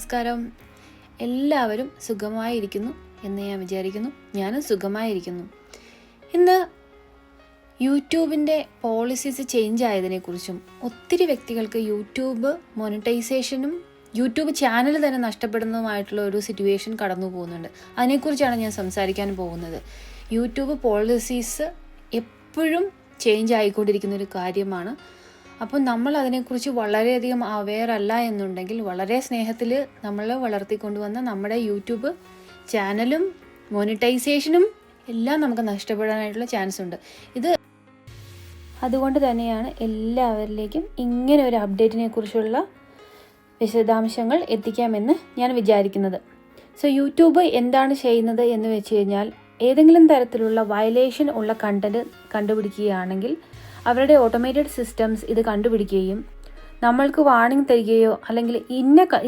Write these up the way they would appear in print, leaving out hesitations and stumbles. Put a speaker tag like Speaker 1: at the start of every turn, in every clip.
Speaker 1: നമസ്കാരം. എല്ലാവരും സുഖമായിരിക്കുന്നു എന്ന് ഞാൻ വിചാരിക്കുന്നു. ഞാനും സുഖമായിരിക്കുന്നു. ഇന്ന് യൂട്യൂബിൻ്റെ പോളിസീസ് ചേഞ്ച് ആയതിനെക്കുറിച്ചും ഒത്തിരി വ്യക്തികൾക്ക് യൂട്യൂബ് മോണിറ്റൈസേഷനും യൂട്യൂബ് ചാനൽ തന്നെ നഷ്ടപ്പെടുന്നതുമായിട്ടുള്ള ഒരു സിറ്റുവേഷൻ കടന്നു പോകുന്നുണ്ട്. അതിനെക്കുറിച്ചാണ് ഞാൻ സംസാരിക്കാൻ പോകുന്നത്. യൂട്യൂബ് പോളിസീസ് എപ്പോഴും ചേഞ്ച് ആയിക്കൊണ്ടിരിക്കുന്ന ഒരു കാര്യമാണ്. അപ്പോൾ നമ്മൾ അതിനെക്കുറിച്ച് വളരെയധികം അവെയർ അല്ല എന്നുണ്ടെങ്കിൽ വളരെ സ്നേഹത്തിൽ നമ്മൾ വളർത്തിക്കൊണ്ടുവന്ന നമ്മുടെ യൂട്യൂബ് ചാനലും മോണിറ്റൈസേഷനും എല്ലാം നമുക്ക് നഷ്ടപ്പെടാനായിട്ടുള്ള ചാൻസ് ഉണ്ട്. അതുകൊണ്ട് തന്നെയാണ് എല്ലാവരിലേക്കും ഇങ്ങനെ ഒരു അപ്ഡേറ്റിനെ കുറിച്ചുള്ള വിശദാംശങ്ങൾ എത്തിക്കാമെന്ന് ഞാൻ വിചാരിക്കുന്നത്. യൂട്യൂബ് എന്താണ് ചെയ്യുന്നത് എന്ന് വെച്ച് കഴിഞ്ഞാൽ, ഏതെങ്കിലും തരത്തിലുള്ള വയലേഷൻ ഉള്ള കണ്ടന്റ് കണ്ടുപിടിക്കുകയാണെങ്കിൽ അവരുടെ ഓട്ടോമേറ്റഡ് സിസ്റ്റംസ് ഇത് കണ്ടുപിടിക്കുകയും നമ്മൾക്ക് വാർണിംഗ് തരികയോ അല്ലെങ്കിൽ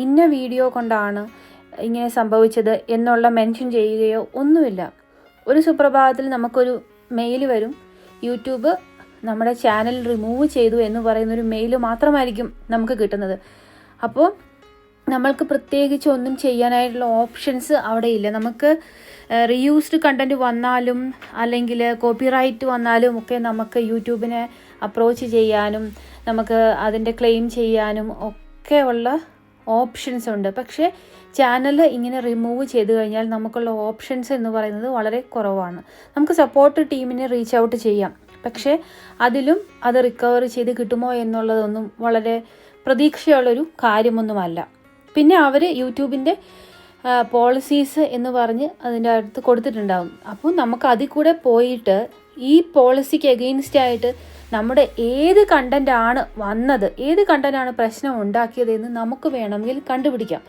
Speaker 1: ഇന്ന വീഡിയോ കൊണ്ടാണ് ഇങ്ങനെ സംഭവിച്ചത് എന്നുള്ള മെൻഷൻ ചെയ്യുകയോ ഒന്നുമില്ല. ഒരു സുപ്രഭാതത്തിൽ നമുക്കൊരു മെയിൽ വരും, യൂട്യൂബ് നമ്മുടെ ചാനൽ റിമൂവ് ചെയ്തു എന്ന് പറയുന്നൊരു മെയിൽ മാത്രമായിരിക്കും നമുക്ക് കിട്ടുന്നത്. അപ്പോൾ നമ്മൾക്ക് പ്രത്യേകിച്ച് ഒന്നും ചെയ്യാനായിട്ടുള്ള ഓപ്ഷൻസ് അവിടെ ഇല്ല. നമുക്ക് റീയൂസ്ഡ് കണ്ടൻറ്റ് വന്നാലും അല്ലെങ്കിൽ കോപ്പിറൈറ്റ് വന്നാലും ഒക്കെ നമുക്ക് യൂട്യൂബിനെ അപ്രോച്ച് ചെയ്യാനും നമുക്ക് അതിൻ്റെ ക്ലെയിം ചെയ്യാനും ഒക്കെ ഉള്ള ഓപ്ഷൻസ് ഉണ്ട്. പക്ഷേ ചാനൽ ഇങ്ങനെ റിമൂവ് ചെയ്ത് കഴിഞ്ഞാൽ നമുക്കുള്ള ഓപ്ഷൻസ് എന്ന് പറയുന്നത് വളരെ കുറവാണ്. നമുക്ക് സപ്പോർട്ട് ടീമിനെ റീച്ച് ഔട്ട് ചെയ്യാം, പക്ഷേ അതിലും അത് റിക്കവർ ചെയ്ത് കിട്ടുമോ എന്നുള്ളതൊന്നും വളരെ പ്രതീക്ഷയുള്ളൊരു കാര്യമൊന്നുമല്ല. പിന്നെ അവർ യൂട്യൂബിൻ്റെ പോളിസീസ് എന്ന് പറഞ്ഞ് അതിൻ്റെ അടുത്ത് കൊടുത്തിട്ടുണ്ടാകും. അപ്പോൾ നമുക്ക് അതിൽ കൂടെ പോയിട്ട് ഈ പോളിസിക്ക് എഗെയിൻസ്റ്റ് ആയിട്ട് നമ്മുടെ ഏത് കണ്ടൻ്റാണ് വന്നത്, ഏത് കണ്ടൻ്റാണ് പ്രശ്നം ഉണ്ടാക്കിയതെന്ന് നമുക്ക് വേണമെങ്കിൽ കണ്ടുപിടിക്കാം.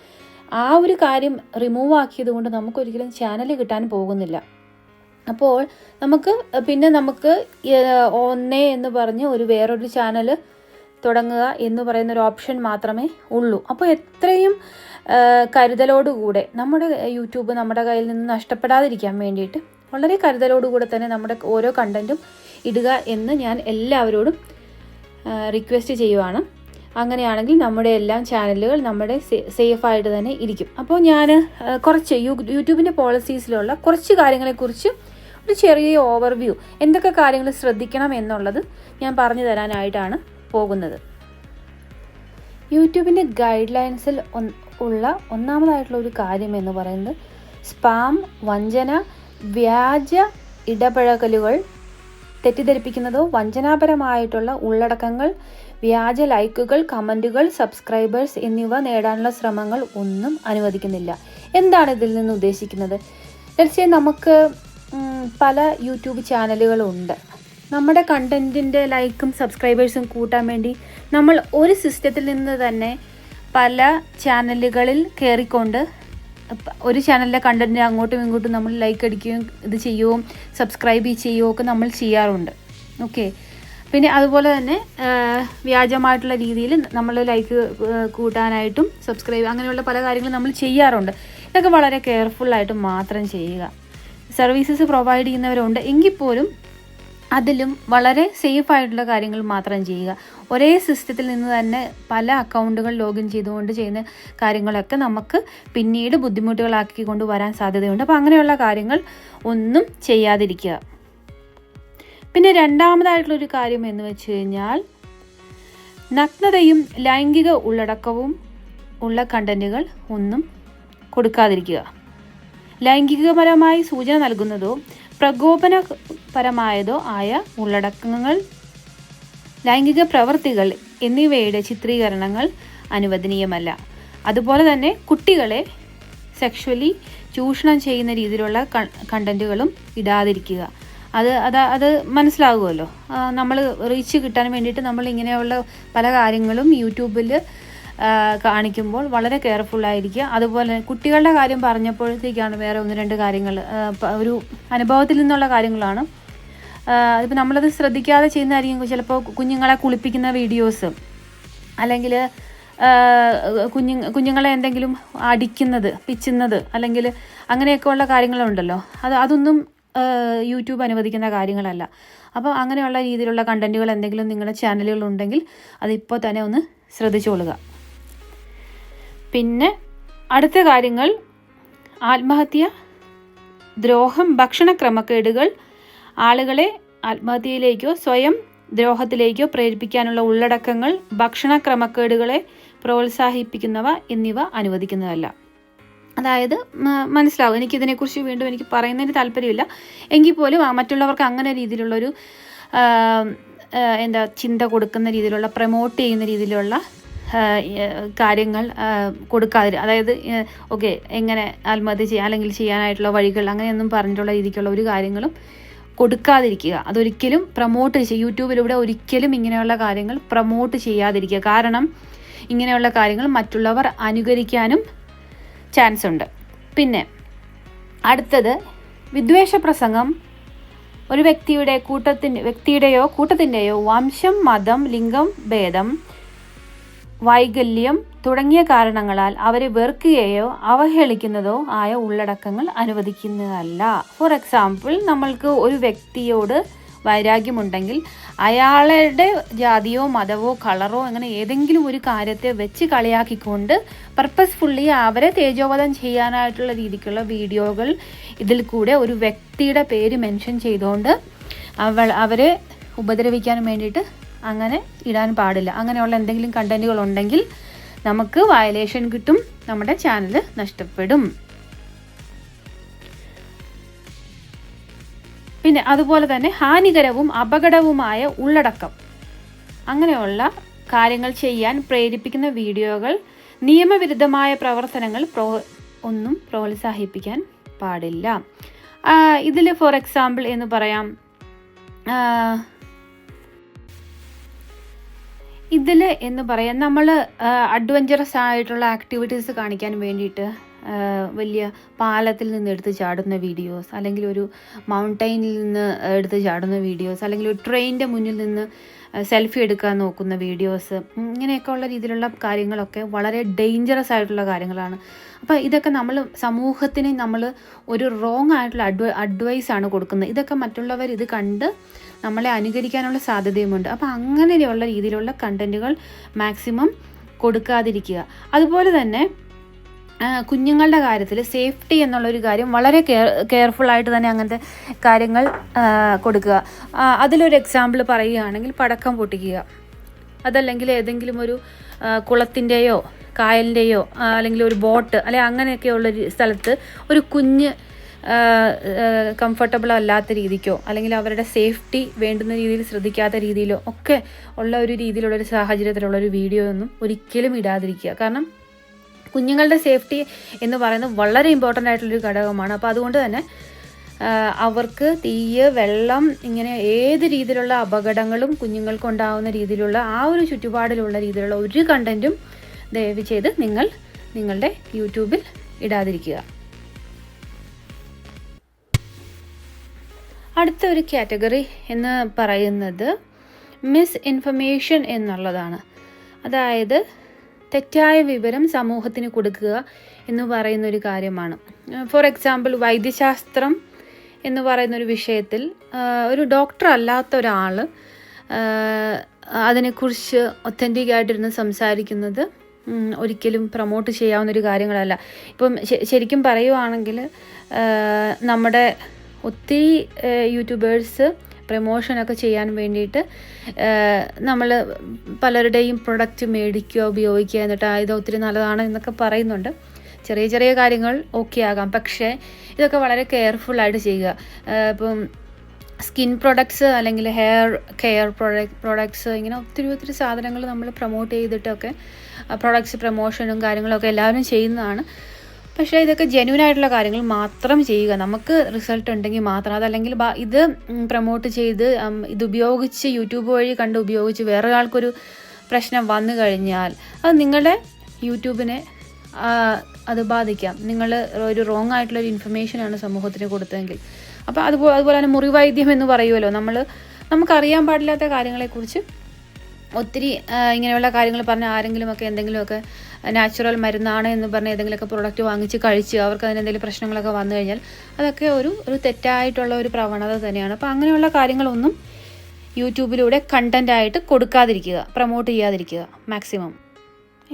Speaker 1: ആ ഒരു കാര്യം റിമൂവ് ആക്കിയത് കൊണ്ട് നമുക്കൊരിക്കലും ചാനൽ കിട്ടാൻ പോകുന്നില്ല. അപ്പോൾ നമുക്ക് 1 എന്ന് പറഞ്ഞ് വേറൊരു ചാനൽ തുടങ്ങുക എന്ന് പറയുന്ന ഒരു ഓപ്ഷൻ മാത്രമേ ഉള്ളൂ. അപ്പോൾ എത്രയും കരുതലോടുകൂടെ നമ്മുടെ യൂട്യൂബ് നമ്മുടെ കയ്യിൽ നിന്ന് നഷ്ടപ്പെടാതിരിക്കാൻ വേണ്ടിയിട്ട് വളരെ കരുതലോടുകൂടെ തന്നെ നമ്മുടെ ഓരോ കണ്ടൻറ്റും ഇടുക എന്ന് ഞാൻ എല്ലാവരോടും റിക്വസ്റ്റ് ചെയ്യുവാണ്. അങ്ങനെയാണെങ്കിൽ നമ്മുടെ എല്ലാം ചാനലുകൾ നമ്മുടെ സേഫായിട്ട് തന്നെ ഇരിക്കും. അപ്പോൾ ഞാൻ കുറച്ച് യൂട്യൂബിൻ്റെ പോളിസീസിലുള്ള കുറച്ച് കാര്യങ്ങളെക്കുറിച്ച് ഒരു ചെറിയ ഓവർവ്യൂ, എന്തൊക്കെ കാര്യങ്ങൾ ശ്രദ്ധിക്കണം എന്നുള്ളത് ഞാൻ പറഞ്ഞു തരാനായിട്ടാണ് പോകുന്നത്. യൂട്യൂബിൻ്റെ ഗൈഡ് ലൈൻസിൽ ഉള്ള ഒന്നാമതായിട്ടുള്ള ഒരു കാര്യം എന്ന് പറയുന്നത് സ്പാം, വഞ്ചന, വ്യാജ ഇടപഴകലുകൾ, തെറ്റിദ്ധരിപ്പിക്കുന്നതോ വഞ്ചനാപരമായിട്ടുള്ള ഉള്ളടക്കങ്ങൾ, വ്യാജ ലൈക്കുകൾ, കമൻറ്റുകൾ, സബ്സ്ക്രൈബേഴ്സ് എന്നിവ നേടാനുള്ള ശ്രമങ്ങൾ ഒന്നും അനുവദിക്കുന്നില്ല. എന്താണ് ഇതിൽ നിന്ന് ഉദ്ദേശിക്കുന്നത്? തീർച്ചയായും നമുക്ക് പല യൂട്യൂബ് ചാനലുകളുണ്ട്. നമ്മുടെ കണ്ടൻറ്റിൻ്റെ ലൈക്കും സബ്സ്ക്രൈബേഴ്സും കൂട്ടാൻ വേണ്ടി നമ്മൾ ഒരു സിസ്റ്റത്തിൽ നിന്ന് തന്നെ പല ചാനലുകളിൽ കയറിക്കൊണ്ട് ഒരു ചാനലിലെ കണ്ടൻറ്റ് അങ്ങോട്ടും ഇങ്ങോട്ടും നമ്മൾ ലൈക്ക് അടിക്കുകയും ഇത് ചെയ്യുകയും സബ്സ്ക്രൈബ് ചെയ്യുകയും ഒക്കെ നമ്മൾ ചെയ്യാറുണ്ട്. ഓക്കെ. പിന്നെ അതുപോലെ തന്നെ വ്യാജമായിട്ടുള്ള രീതിയിൽ നമ്മൾ ലൈക്ക് കൂട്ടാനായിട്ടും സബ്സ്ക്രൈബ് അങ്ങനെയുള്ള പല കാര്യങ്ങളും നമ്മൾ ചെയ്യാറുണ്ട്. ഇതൊക്കെ വളരെ കെയർഫുള്ളായിട്ട് മാത്രം ചെയ്യുക. സർവീസസ് പ്രൊവൈഡ് ചെയ്യുന്നവരുണ്ട് എങ്കിൽ പോലും അതിലും വളരെ സേഫ് ആയിട്ടുള്ള കാര്യങ്ങൾ മാത്രം ചെയ്യുക. ഒരേ സിസ്റ്റത്തിൽ നിന്ന് തന്നെ പല അക്കൗണ്ടുകൾ ലോഗിൻ ചെയ്തുകൊണ്ട് ചെയ്യുന്ന കാര്യങ്ങളൊക്കെ നമുക്ക് പിന്നീട് ബുദ്ധിമുട്ടുകളാക്കി കൊണ്ടുവരാൻ സാധ്യതയുണ്ട്. അപ്പോൾ അങ്ങനെയുള്ള കാര്യങ്ങൾ ഒന്നും ചെയ്യാതിരിക്കുക. പിന്നെ രണ്ടാമതായിട്ടുള്ളൊരു കാര്യം എന്ന് വെച്ച് കഴിഞ്ഞാൽ, നഗ്നതയും ലൈംഗിക ഉള്ളടക്കവും ഉള്ള കണ്ടൻറ്റുകൾ ഒന്നും കൊടുക്കാതിരിക്കുക. ലൈംഗികപരമായി സൂചന നൽകുന്നതോ പ്രകോപനപരമായതോ ആയ ഉള്ളടക്കങ്ങൾ, ലൈംഗിക പ്രവൃത്തികൾ എന്നിവയുടെ ചിത്രീകരണങ്ങൾ അനുവദനീയമല്ല. അതുപോലെ തന്നെ കുട്ടികളെ സെക്ഷുവലി ചൂഷണം ചെയ്യുന്ന രീതിയിലുള്ള കണ്ടൻറ്റുകളും ഇടാതിരിക്കുക. അത് മനസ്സിലാകുമല്ലോ. നമ്മൾ റീച്ച് കിട്ടാൻ വേണ്ടിയിട്ട് നമ്മൾ ഇങ്ങനെയുള്ള പല കാര്യങ്ങളും യൂട്യൂബിൽ കാണിക്കുമ്പോൾ വളരെ കെയർഫുള്ളായിരിക്കുക. അതുപോലെ കുട്ടികളുടെ കാര്യം പറഞ്ഞപ്പോഴത്തേക്കാണ് വേറെ 1-2 കാര്യങ്ങൾ ഒരു അനുഭവത്തിൽ നിന്നുള്ള കാര്യങ്ങളാണ്. അതിപ്പോൾ നമ്മളത് ശ്രദ്ധിക്കാതെ ചെയ്യുന്നതായിരിക്കും. ചിലപ്പോൾ കുഞ്ഞുങ്ങളെ കുളിപ്പിക്കുന്ന വീഡിയോസ്, അല്ലെങ്കിൽ കുഞ്ഞുങ്ങളെ എന്തെങ്കിലും അടിക്കുന്നത്, പിച്ചുന്നത്, അല്ലെങ്കിൽ അങ്ങനെയൊക്കെ ഉള്ള കാര്യങ്ങളുണ്ടല്ലോ. അതൊന്നും യൂട്യൂബ് അനുവദിക്കുന്ന കാര്യങ്ങളല്ല. അപ്പോൾ അങ്ങനെയുള്ള രീതിയിലുള്ള കണ്ടൻറ്റുകൾ എന്തെങ്കിലും നിങ്ങളുടെ ചാനലുകളുണ്ടെങ്കിൽ അതിപ്പോൾ തന്നെ ഒന്ന് ശ്രദ്ധിച്ചോളുക. പിന്നെ അടുത്ത കാര്യങ്ങൾ ആത്മഹത്യ, ദ്രോഹം, ഭക്ഷണക്രമക്കേടുകൾ, ആളുകളെ ആത്മഹത്യയിലേക്കോ സ്വയം ദ്രോഹത്തിലേക്കോ പ്രേരിപ്പിക്കാനുള്ള ഉള്ളടക്കങ്ങൾ, ഭക്ഷണക്രമക്കേടുകളെ പ്രോത്സാഹിപ്പിക്കുന്നവ എന്നിവ അനുവദിക്കുന്നതല്ല. അതായത് മനസ്സിലാവും, എനിക്കിതിനെക്കുറിച്ച് വീണ്ടും എനിക്ക് പറയുന്നതിന് താല്പര്യമില്ല എങ്കിൽ പോലും മറ്റുള്ളവർക്ക് അങ്ങനെ രീതിയിലുള്ളൊരു ചിന്ത കൊടുക്കുന്ന രീതിയിലുള്ള, പ്രൊമോട്ട് ചെയ്യുന്ന രീതിയിലുള്ള കാര്യങ്ങൾ അതായത് ഓക്കെ എങ്ങനെ ആത്മഹത്യ ചെയ്യാം അല്ലെങ്കിൽ ചെയ്യാനായിട്ടുള്ള വഴികൾ അങ്ങനെയൊന്നും പറഞ്ഞിട്ടുള്ള രീതിക്കുള്ള ഒരു കാര്യങ്ങളും കൊടുക്കാതിരിക്കുക. അതൊരിക്കലും യൂട്യൂബിലൂടെ ഒരിക്കലും ഇങ്ങനെയുള്ള കാര്യങ്ങൾ പ്രൊമോട്ട് ചെയ്യാതിരിക്കുക. കാരണം ഇങ്ങനെയുള്ള കാര്യങ്ങൾ മറ്റുള്ളവർ അനുകരിക്കാനും ചാൻസ് ഉണ്ട്. പിന്നെ അടുത്തത് വിദ്വേഷ പ്രസംഗം ഒരു വ്യക്തിയുടെയോ കൂട്ടത്തിൻ്റെയോ വംശം, മതം, ലിംഗം ഭേദം, വൈകല്യം തുടങ്ങിയ കാരണങ്ങളാൽ അവരെ വെറുക്കുകയോ അവഹേളിക്കുന്നതോ ആയ ഉള്ളടക്കങ്ങൾ അനുവദിക്കുന്നതല്ല. ഫോർ എക്സാമ്പിൾ, നമ്മൾക്ക് ഒരു വ്യക്തിയോട് വൈരാഗ്യമുണ്ടെങ്കിൽ അയാളുടെ ജാതിയോ മതമോ കളറോ അങ്ങനെ ഏതെങ്കിലും ഒരു കാര്യത്തെ വെച്ച് കളിയാക്കിക്കൊണ്ട് പർപ്പസ്ഫുള്ളി അവരെ തേജോവധം ചെയ്യാനായിട്ടുള്ള രീതിക്കുള്ള വീഡിയോകൾ ഇതിൽ കൂടെ ഒരു വ്യക്തിയുടെ പേര് മെൻഷൻ ചെയ്തുകൊണ്ട് അവരെ ഉപദ്രവിക്കാൻ വേണ്ടിയിട്ട് അങ്ങനെ ഇടാൻ പാടില്ല. അങ്ങനെയുള്ള എന്തെങ്കിലും കണ്ടന്റുകൾ ഉണ്ടെങ്കിൽ നമുക്ക് വയലേഷൻ കിട്ടും, നമ്മുടെ ചാനൽ നഷ്ടപ്പെടും. പിന്നെ അതുപോലെ തന്നെ ഹാനികരവും അപകടവുമായ ഉള്ളടക്കം, അങ്ങനെയുള്ള കാര്യങ്ങൾ ചെയ്യാൻ പ്രേരിപ്പിക്കുന്ന വീഡിയോകൾ, നിയമവിരുദ്ധമായ പ്രവർത്തനങ്ങൾ ഒന്നും പ്രോത്സാഹിപ്പിക്കാൻ പാടില്ല. ഇതിൽ ഫോർ എക്സാമ്പിൾ എന്ന് പറയാം, നമ്മൾ അഡ്വഞ്ചറസ് ആയിട്ടുള്ള ആക്ടിവിറ്റീസ് കാണിക്കാൻ വേണ്ടിയിട്ട് വലിയ പാലത്തിൽ നിന്ന് എടുത്ത് ചാടുന്ന വീഡിയോസ്, അല്ലെങ്കിൽ ഒരു മൗണ്ടൈനിൽ നിന്ന് എടുത്ത് ചാടുന്ന വീഡിയോസ്, അല്ലെങ്കിൽ ഒരു ട്രെയിനിൻ്റെ മുന്നിൽ നിന്ന് സെൽഫി എടുക്കാൻ നോക്കുന്ന വീഡിയോസ്, ഇങ്ങനെയൊക്കെ ഉള്ള രീതിയിലുള്ള കാര്യങ്ങളൊക്കെ വളരെ ഡേഞ്ചറസ് ആയിട്ടുള്ള കാര്യങ്ങളാണ്. അപ്പോൾ ഇതൊക്കെ സമൂഹത്തിന് നമ്മൾ ഒരു റോങ് ആയിട്ടുള്ള അഡ്വൈസാണ് കൊടുക്കുന്നത്. ഇതൊക്കെ മറ്റുള്ളവർ ഇത് കണ്ട് നമ്മളെ അനുകരിക്കാനുള്ള സാധ്യതയുമുണ്ട്. അപ്പോൾ അങ്ങനെയുള്ള രീതിയിലുള്ള കണ്ടൻറ്റുകൾ മാക്സിമം കൊടുക്കാതിരിക്കുക. അതുപോലെ തന്നെ കുഞ്ഞുങ്ങളുടെ കാര്യത്തിൽ സേഫ്റ്റി എന്നുള്ളൊരു കാര്യം വളരെ കെയർഫുള്ളായിട്ട് തന്നെ അങ്ങനത്തെ കാര്യങ്ങൾ കൊടുക്കുക. അതിലൊരു എക്സാമ്പിൾ പറയുകയാണെങ്കിൽ പടക്കം പൊട്ടിക്കുക, അതല്ലെങ്കിൽ ഏതെങ്കിലും ഒരു കുളത്തിൻ്റെയോ കായലിൻ്റെയോ അല്ലെങ്കിൽ ഒരു ബോട്ട് അല്ലെങ്കിൽ അങ്ങനെയൊക്കെയുള്ളൊരു സ്ഥലത്ത് ഒരു കുഞ്ഞ് കംഫർട്ടബിൾ അല്ലാത്ത രീതിക്കോ അല്ലെങ്കിൽ അവരുടെ സേഫ്റ്റി വേണ്ടുന്ന രീതിയിൽ ശ്രദ്ധിക്കാത്ത രീതിയിലോ ഒക്കെ ഉള്ള ഒരു രീതിയിലുള്ളൊരു സാഹചര്യത്തിലുള്ളൊരു വീഡിയോ ഒന്നും ഒരിക്കലും ഇടാതിരിക്കുക. കാരണം കുഞ്ഞുങ്ങളുടെ സേഫ്റ്റി എന്ന് പറയുന്നത് വളരെ ഇമ്പോർട്ടൻ്റ് ആയിട്ടുള്ളൊരു ഘടകമാണ്. അപ്പോൾ അതുകൊണ്ട് തന്നെ അവർക്ക് തീയ്, വെള്ളം, ഇങ്ങനെ ഏത് രീതിയിലുള്ള അപകടങ്ങളും കുഞ്ഞുങ്ങൾക്കുണ്ടാകുന്ന രീതിയിലുള്ള ആ ഒരു ചുറ്റുപാടിലുള്ള രീതിയിലുള്ള ഒരു കണ്ടൻറ്റും ദയവ് ചെയ്ത് നിങ്ങളുടെ യൂട്യൂബിൽ ഇടാതിരിക്കുക. അടുത്ത ഒരു കാറ്റഗറി എന്ന് പറയുന്നത് മിസ് ഇൻഫർമേഷൻ എന്നുള്ളതാണ്. അതായത് തെറ്റായ വിവരം സമൂഹത്തിന് കൊടുക്കുക എന്ന് പറയുന്നൊരു കാര്യമാണ്. ഫോർ എക്സാമ്പിൾ, വൈദ്യശാസ്ത്രം എന്ന് പറയുന്നൊരു വിഷയത്തിൽ ഒരു ഡോക്ടർ അല്ലാത്ത ഒരാൾ അതിനെക്കുറിച്ച് ഒത്തൻറ്റിക്കായിട്ടിരുന്ന് സംസാരിക്കുന്നത് ഒരിക്കലും പ്രൊമോട്ട് ചെയ്യാവുന്നൊരു കാര്യങ്ങളല്ല. ഇപ്പം ശരിക്കും പറയുവാണെങ്കിൽ നമ്മുടെ ഒത്തിരി യൂട്യൂബേഴ്സ് പ്രമോഷനൊക്കെ ചെയ്യാൻ വേണ്ടിയിട്ട് നമ്മൾ പലരുടെയും പ്രൊഡക്റ്റ് മേടിക്കുക, ഉപയോഗിക്കുക, എന്നിട്ട് ഇത് ഒത്തിരി നല്ലതാണ് എന്നൊക്കെ പറയുന്നുണ്ട്. ചെറിയ ചെറിയ കാര്യങ്ങൾ ഓക്കെ ആകാം, പക്ഷേ ഇതൊക്കെ വളരെ കെയർഫുള്ളായിട്ട് ചെയ്യുക. ഇപ്പം സ്കിൻ പ്രൊഡക്ട്സ് അല്ലെങ്കിൽ ഹെയർ കെയർ പ്രൊഡക്ട്സ് ഇങ്ങനെ ഒത്തിരി സാധനങ്ങൾ നമ്മൾ പ്രൊമോട്ട് ചെയ്തിട്ടൊക്കെ പ്രൊഡക്ട്സ് പ്രൊമോഷനും കാര്യങ്ങളൊക്കെ എല്ലാവരും ചെയ്യുന്നതാണ്. പക്ഷേ ഇതൊക്കെ ജെന്യൂൻ ആയിട്ടുള്ള കാര്യങ്ങൾ മാത്രം ചെയ്യുക, നമുക്ക് റിസൾട്ട് ഉണ്ടെങ്കിൽ മാത്രം. അതല്ലെങ്കിൽ ഇത് പ്രൊമോട്ട് ചെയ്ത് ഇതുപയോഗിച്ച് യൂട്യൂബ് വഴി കണ്ട് ഉപയോഗിച്ച് വേറൊരാൾക്കൊരു പ്രശ്നം വന്നു കഴിഞ്ഞാൽ അത് നിങ്ങളുടെ യൂട്യൂബിനെ അത് ബാധിക്കാം. നിങ്ങൾ ഒരു റോങ് ആയിട്ടുള്ളൊരു ഇൻഫർമേഷനാണ് സമൂഹത്തിന് കൊടുത്തതെങ്കിൽ. അപ്പോൾ അതുപോലെ തന്നെ മുറിവൈദ്യം എന്ന് പറയുമല്ലോ, നമുക്കറിയാൻ പാടില്ലാത്ത കാര്യങ്ങളെക്കുറിച്ച് ഒത്തിരി ഇങ്ങനെയുള്ള കാര്യങ്ങൾ പറഞ്ഞ് ആരെങ്കിലുമൊക്കെ എന്തെങ്കിലുമൊക്കെ നാച്ചുറൽ മരുന്നാണ് എന്ന് പറഞ്ഞ് ഏതെങ്കിലുമൊക്കെ പ്രൊഡക്റ്റ് വാങ്ങിച്ച് കഴിച്ച് അവർക്ക് അതിനെന്തെങ്കിലും പ്രശ്നങ്ങളൊക്കെ വന്നു കഴിഞ്ഞാൽ അതൊക്കെ ഒരു തെറ്റായിട്ടുള്ള ഒരു പ്രവണത തന്നെയാണ്. അപ്പോൾ അങ്ങനെയുള്ള കാര്യങ്ങളൊന്നും യൂട്യൂബിലൂടെ കണ്ടൻ്റായിട്ട് കൊടുക്കാതിരിക്കുക, പ്രൊമോട്ട് ചെയ്യാതിരിക്കുക മാക്സിമം.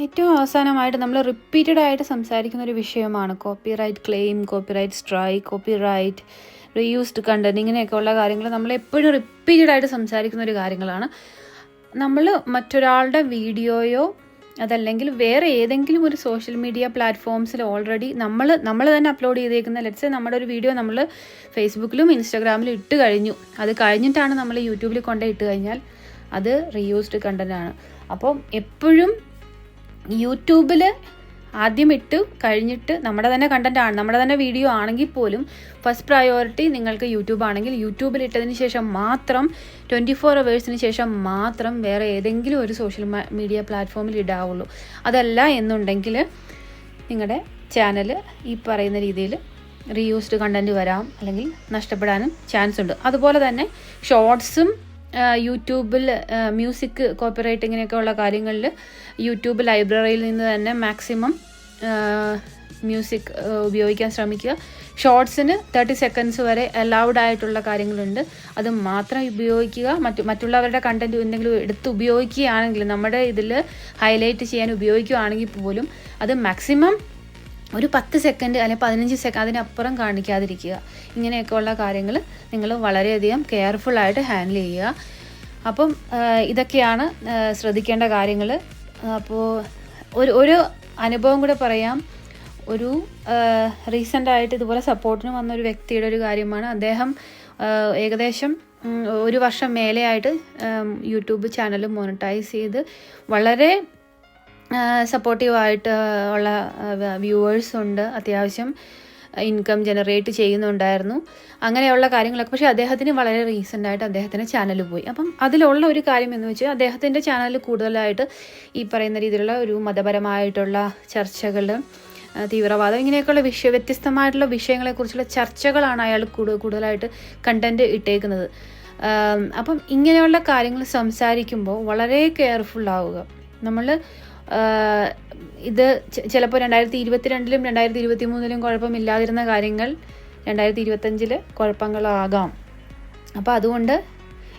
Speaker 1: ഏറ്റവും അവസാനമായിട്ട് നമ്മൾ റിപ്പീറ്റഡ് ആയിട്ട് സംസാരിക്കുന്ന ഒരു വിഷയമാണ് copyright claim, copyright strike, copyright, reused content, ഇങ്ങനെയൊക്കെ ഉള്ള കാര്യങ്ങൾ നമ്മൾ എപ്പോഴും റിപ്പീറ്റഡ് ആയിട്ട് സംസാരിക്കുന്ന ഒരു കാര്യങ്ങളാണ്. നമ്മൾ മറ്റൊരാളുടെ വീഡിയോയോ അതല്ലെങ്കിൽ വേറെ ഏതെങ്കിലും ഒരു സോഷ്യൽ മീഡിയ പ്ലാറ്റ്ഫോംസിൽ ഓൾറെഡി നമ്മൾ തന്നെ അപ്ലോഡ് ചെയ്തേക്കുന്ന, ലെറ്റ്സ് നമ്മുടെ ഒരു വീഡിയോ നമ്മൾ ഫേസ്ബുക്കിലും ഇൻസ്റ്റാഗ്രാമിലും ഇട്ട് കഴിഞ്ഞു, അത് കഴിഞ്ഞിട്ടാണ് നമ്മൾ യൂട്യൂബിൽ കൊണ്ടേ ഇട്ട് കഴിഞ്ഞാൽ അത് റീയൂസ്ഡ് കണ്ടന്റ് ആണ്. അപ്പം എപ്പോഴും യൂട്യൂബിൽ ആദ്യം ഇട്ട് കഴിഞ്ഞിട്ട് നമ്മുടെ തന്നെ കണ്ടന്റ് ആണ്, നമ്മുടെ തന്നെ വീഡിയോ ആണെങ്കിൽ പോലും ഫസ്റ്റ് പ്രയോറിറ്റി നിങ്ങൾക്ക് യൂട്യൂബ് ആണെങ്കിൽ യൂട്യൂബിൽ ഇട്ടതിന് ശേഷം മാത്രം 24 hours ശേഷം മാത്രം വേറെ ഏതെങ്കിലും ഒരു സോഷ്യൽ മീഡിയ പ്ലാറ്റ്ഫോമിൽ ഇടാവുള്ളൂ. അതല്ല എന്നുണ്ടെങ്കിൽ നിങ്ങളുടെ ചാനൽ ഈ പറയുന്ന രീതിയിൽ റീയൂസ്ഡ് കണ്ടന്റ് വരാം, അല്ലെങ്കിൽ നഷ്ടപ്പെടാനും ചാൻസ് ഉണ്ട്. അതുപോലെ തന്നെ ഷോർട്സും യൂട്യൂബിൽ മ്യൂസിക് കോപ്പിറൈറ്റ് ഇങ്ങനെയൊക്കെ ഉള്ള കാര്യങ്ങളിൽ യൂട്യൂബ് ലൈബ്രറിയിൽ നിന്ന് തന്നെ മാക്സിമം മ്യൂസിക് ഉപയോഗിക്കാൻ ശ്രമിക്കുക. ഷോർട്സിന് 30 seconds വരെ അലൗഡ് ആയിട്ടുള്ള കാര്യങ്ങളുണ്ട്, അത് മാത്രം ഉപയോഗിക്കുക. മറ്റുള്ളവരുടെ കണ്ടന്റ് എന്തെങ്കിലും എടുത്ത് ഉപയോഗിക്കുകയാണെങ്കിൽ, നമ്മുടെ ഇതിൽ ഹൈലൈറ്റ് ചെയ്യാൻ ഉപയോഗിക്കുകയാണെങ്കിൽ പോലും അത് മാക്സിമം ഒരു 10 seconds അല്ലെങ്കിൽ 15 seconds അതിനപ്പുറം കാണിക്കാതിരിക്കുക. ഇങ്ങനെയൊക്കെ ഉള്ള കാര്യങ്ങൾ നിങ്ങൾ വളരെയധികം കെയർഫുള്ളായിട്ട് ഹാൻഡിൽ ചെയ്യുക. അപ്പം ഇതൊക്കെയാണ് ശ്രദ്ധിക്കേണ്ട കാര്യങ്ങൾ. അപ്പോൾ ഒരു അനുഭവം കൂടെ പറയാം. ഒരു റീസെൻ്റായിട്ട് ഇതുപോലെ സപ്പോർട്ടിന് വന്ന ഒരു വ്യക്തിയുടെ ഒരു കാര്യമാണ്. അദ്ദേഹം ഏകദേശം 1 വർഷം മേലെയായിട്ട് യൂട്യൂബ് ചാനൽ മോണിറ്റൈസ് ചെയ്ത് വളരെ സപ്പോർട്ടീവായിട്ട് ഉള്ള വ്യൂവേഴ്സ് ഉണ്ട്, അത്യാവശ്യം ഇൻകം ജനറേറ്റ് ചെയ്യുന്നുണ്ടായിരുന്നു, അങ്ങനെയുള്ള കാര്യങ്ങളൊക്കെ. പക്ഷേ അദ്ദേഹത്തിന് വളരെ റീസെൻ്റായിട്ട് അദ്ദേഹത്തിൻ്റെ ചാനൽ പോയി. അപ്പം അതിലുള്ള ഒരു കാര്യം എന്ന് വെച്ചാൽ അദ്ദേഹത്തിൻ്റെ ചാനൽ കൂടുതലായിട്ട് ഈ പറയുന്ന രീതിയിലുള്ള ഒരു മതപരമായിട്ടുള്ള ചർച്ചകൾ, തീവ്രവാദം, ഇങ്ങനെയൊക്കെയുള്ള വ്യത്യസ്തമായിട്ടുള്ള വിഷയങ്ങളെക്കുറിച്ചുള്ള ചർച്ചകളാണ് അയാൾ കൂടുതലായിട്ട് കണ്ടൻറ്റ് ഇട്ടേക്കുന്നത്. അപ്പം ഇങ്ങനെയുള്ള കാര്യങ്ങൾ സംസാരിക്കുമ്പോൾ വളരെ കെയർഫുള്ളാവുക. നമ്മൾ ഇത് ചിലപ്പോൾ 2022-ലും 2023-ലും കുഴപ്പമില്ലാതിരുന്ന കാര്യങ്ങൾ 2025 കുഴപ്പങ്ങളാകാം. അപ്പോൾ അതുകൊണ്ട്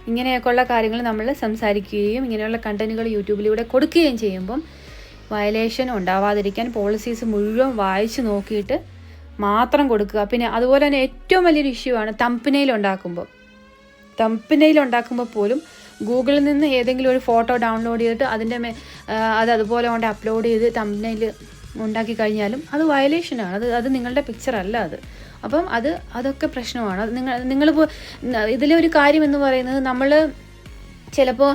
Speaker 1: ഇങ്ങനെയൊക്കെയുള്ള കാര്യങ്ങൾ നമ്മൾ സംസാരിക്കുകയും ഇങ്ങനെയുള്ള കണ്ടന്റുകൾ യൂട്യൂബിലൂടെ കൊടുക്കുകയും ചെയ്യുമ്പം വയലേഷൻ ഉണ്ടാവാതിരിക്കാൻ പോളിസീസ് മുഴുവൻ വായിച്ച് നോക്കിയിട്ട് മാത്രം കൊടുക്കുക. പിന്നെ അതുപോലെ തന്നെ ഏറ്റവും വലിയൊരു ഇഷ്യൂ ആണ് തംബ്നെയിൽ ഉണ്ടാക്കുമ്പോൾ പോലും ഗൂഗിളിൽ നിന്ന് ഏതെങ്കിലും ഒരു ഫോട്ടോ ഡൗൺലോഡ് ചെയ്തിട്ട് അതുപോലെ കൊണ്ട് അപ്ലോഡ് ചെയ്ത് തംബ്നെയിൽ ഉണ്ടാക്കി കഴിഞ്ഞാലും അത് വയലേഷനാണ്. അത് നിങ്ങളുടെ പിക്ചർ അല്ല അത്. അപ്പം അതൊക്കെ പ്രശ്നമാണ്. നിങ്ങളിപ്പോൾ ഇതിലൊരു കാര്യം എന്ന് പറയുന്നത്, നമ്മൾ ചിലപ്പോൾ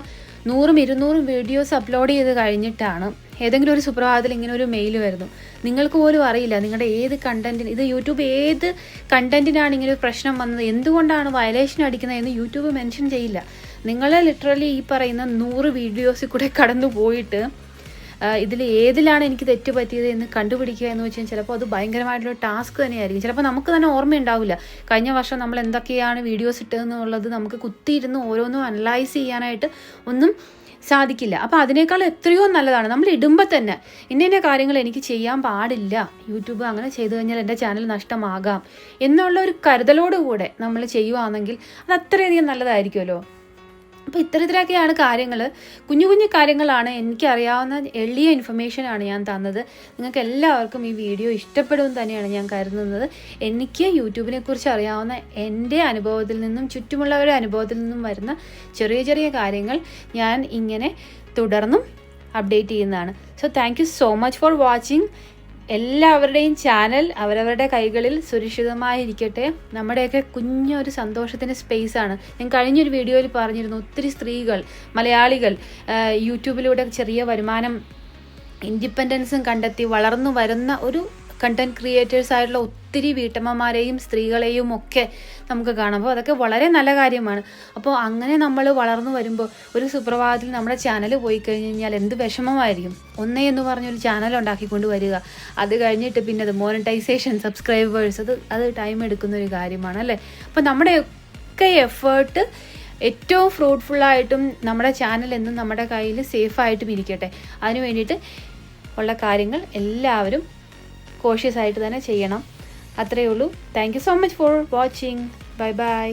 Speaker 1: 100-200 വീഡിയോസ് അപ്ലോഡ് ചെയ്ത് കഴിഞ്ഞിട്ടാണ് ഏതെങ്കിലും ഒരു സുപ്രഭാതത്തിൽ ഇങ്ങനെ ഒരു മെയിൽ വരുന്നു. നിങ്ങൾക്ക് പോലും അറിയില്ല നിങ്ങളുടെ ഏത് കണ്ടന്റിന്, ഇത് യൂട്യൂബ് ഏത് കണ്ടന്റിനാണ് ഇങ്ങനെ ഒരു പ്രശ്നം വന്നത്, എന്തുകൊണ്ടാണ് വയലേഷൻ അടിക്കുന്നത് എന്ന് യൂട്യൂബ് മെൻഷൻ ചെയ്യില്ല. നിങ്ങൾ ലിറ്ററലി ഈ പറയുന്ന 100 വീഡിയോസിൽ കൂടെ കടന്നു പോയിട്ട് ഇതിൽ ഏതിലാണ് എനിക്ക് തെറ്റ് പറ്റിയത് എന്ന് കണ്ടുപിടിക്കുക എന്ന് വെച്ചാൽ ചിലപ്പോൾ അത് ഭയങ്കരമായിട്ടുള്ള ടാസ്ക് തന്നെയായിരിക്കും. ചിലപ്പോൾ നമുക്ക് തന്നെ ഓർമ്മയുണ്ടാവില്ല കഴിഞ്ഞ വർഷം നമ്മൾ എന്തൊക്കെയാണ് വീഡിയോസ് ഇട്ടതെന്നുള്ളത്. നമുക്ക് കുത്തിയിരുന്ന് ഓരോന്നും അനലൈസ് ചെയ്യാനായിട്ട് ഒന്നും സാധിക്കില്ല. അപ്പോൾ അതിനേക്കാൾ എത്രയോ നല്ലതാണ് നമ്മൾ ഇടുമ്പോൾ തന്നെ ഇന്ന കാര്യങ്ങൾ എനിക്ക് ചെയ്യാൻ പാടില്ല, യൂട്യൂബ് അങ്ങനെ ചെയ്തു കഴിഞ്ഞാൽ എൻ്റെ ചാനൽ നഷ്ടമാകാം എന്നുള്ള ഒരു കരുതലോടുകൂടെ നമ്മൾ ചെയ്യുകയാണെങ്കിൽ അത് അത്രയധികം നല്ലതായിരിക്കുമല്ലോ. അപ്പോൾ ഇത്തരത്തിലൊക്കെയാണ് കാര്യങ്ങൾ. കുഞ്ഞു കുഞ്ഞു കാര്യങ്ങളാണ്, എനിക്കറിയാവുന്ന എളിയ ഇൻഫർമേഷനാണ് ഞാൻ തന്നത്. നിങ്ങൾക്ക് എല്ലാവർക്കും ഈ വീഡിയോ ഇഷ്ടപ്പെടുമെന്ന് തന്നെയാണ് ഞാൻ കരുതുന്നത്. എനിക്ക് യൂട്യൂബിനെ കുറിച്ച് അറിയാവുന്ന എൻ്റെ അനുഭവത്തിൽ നിന്നും ചുറ്റുമുള്ളവരുടെ അനുഭവത്തിൽ നിന്നും വരുന്ന ചെറിയ ചെറിയ കാര്യങ്ങൾ ഞാൻ ഇങ്ങനെ തുടർന്നും അപ്ഡേറ്റ് ചെയ്യുന്നതാണ്. So thank you so much for watching. എല്ലാവരുടെയും ചാനൽ അവരവരുടെ കൈകളിൽ സുരക്ഷിതമായിരിക്കട്ടെ. നമ്മുടെയൊക്കെ കുഞ്ഞൊരു സന്തോഷത്തിൻ്റെ സ്പേസാണ്. ഞാൻ കഴിഞ്ഞൊരു വീഡിയോയിൽ പറഞ്ഞിരുന്നു, ഒത്തിരി സ്ത്രീകൾ, മലയാളികൾ യൂട്യൂബിലൂടെ ചെറിയ വരുമാനം, ഇൻഡിപെൻഡൻസും കണ്ടെത്തി വളർന്നു വരുന്ന ഒരു കണ്ടന്റ് ക്രിയേറ്റേഴ്സ് ആയിട്ടുള്ള ഒത്തിരി വീട്ടമ്മമാരെയും സ്ത്രീകളെയും ഒക്കെ നമുക്ക് കാണുമ്പോൾ അതൊക്കെ വളരെ നല്ല കാര്യമാണ്. അപ്പോൾ അങ്ങനെ നമ്മൾ വളർന്നു വരുമ്പോൾ ഒരു സുപ്രഭാതത്തിൽ നമ്മുടെ ചാനൽ പോയി കഴിഞ്ഞാൽ എന്ത് വിഷമമായിരിക്കും. ഒന്നേ എന്ന് പറഞ്ഞൊരു ചാനൽ ഉണ്ടാക്കിക്കൊണ്ട് വരിക, അത് കഴിഞ്ഞിട്ട് പിന്നെ അത് മോണിറ്റൈസേഷൻ, സബ്സ്ക്രൈബേഴ്സ്, അത് ടൈം എടുക്കുന്നൊരു കാര്യമാണ് അല്ലേ. അപ്പോൾ നമ്മുടെയൊക്കെ എഫേർട്ട് ഏറ്റവും ഫ്രൂട്ട്ഫുള്ളായിട്ടും നമ്മുടെ ചാനൽ എന്നും നമ്മുടെ കയ്യിൽ സേഫായിട്ടും ഇരിക്കട്ടെ. അതിന് വേണ്ടിയിട്ട് ഉള്ള കാര്യങ്ങൾ എല്ലാവരും കോഷ്യസ് ആയിട്ട് തന്നെ ചെയ്യണം. അത്രയേ ഉള്ളൂ. Thank you so much for watching. Bye bye.